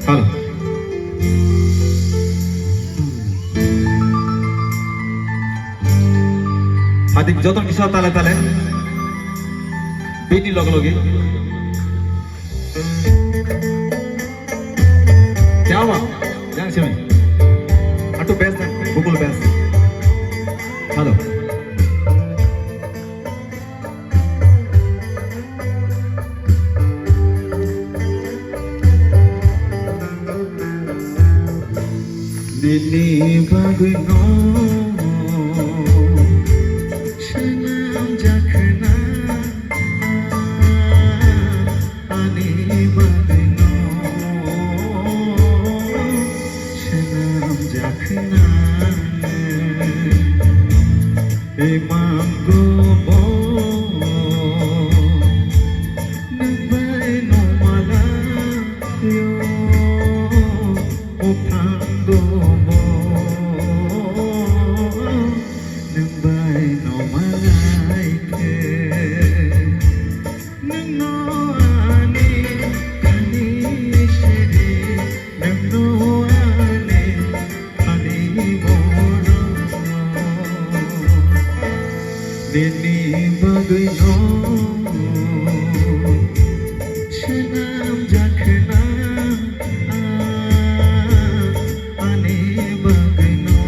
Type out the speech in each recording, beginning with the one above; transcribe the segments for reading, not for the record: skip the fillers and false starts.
Halo. Adik joton kisah tale-tale. Bini log-logi. क्या हुआ? jangan sini. Atu best kan? Google best. Halo. Dini bagno senam jakhna ani bagno senam jakhna imam go bo nabai no mala yo opango Dini bagno senam jakhna ani bagno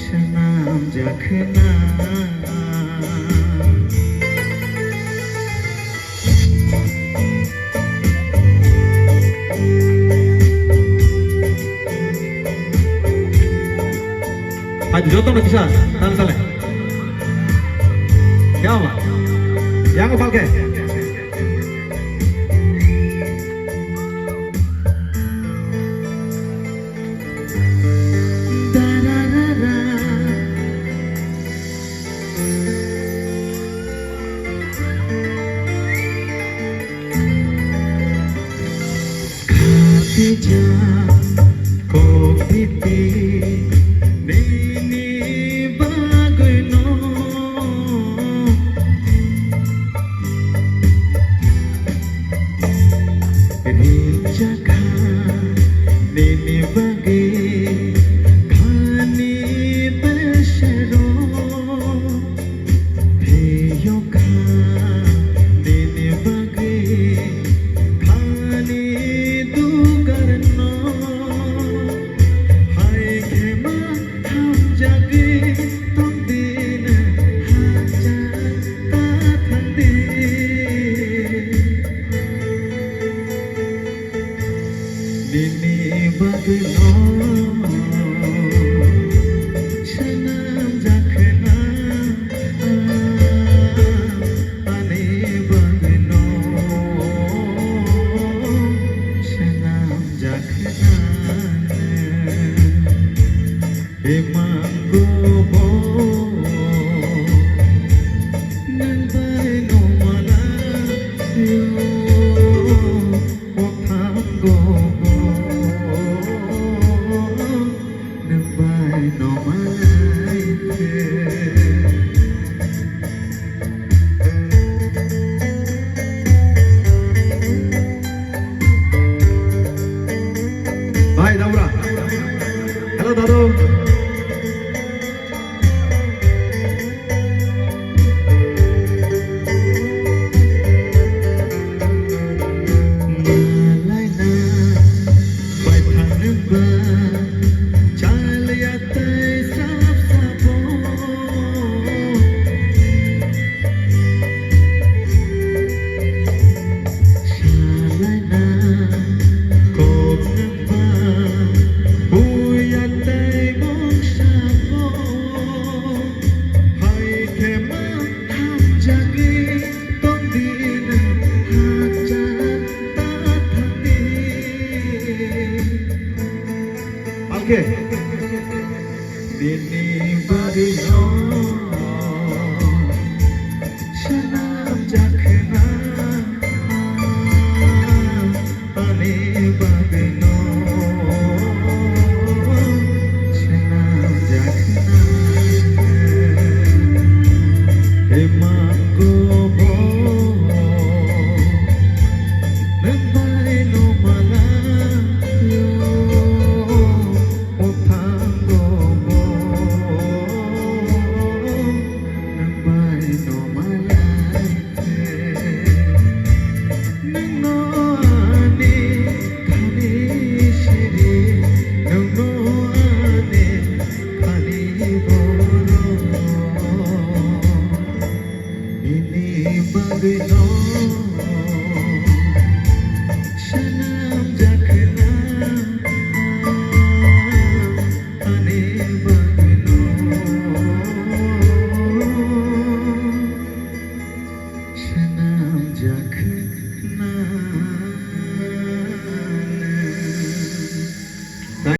senam jakhna आज joton bisa tale-tale. क्या हुआ? yang ko palke. Dini bagno senam jakhna ani bagno senam jakhna imam go bo nabai no mala yo opango no Bye, Daura. Hello, Dadu. Okay.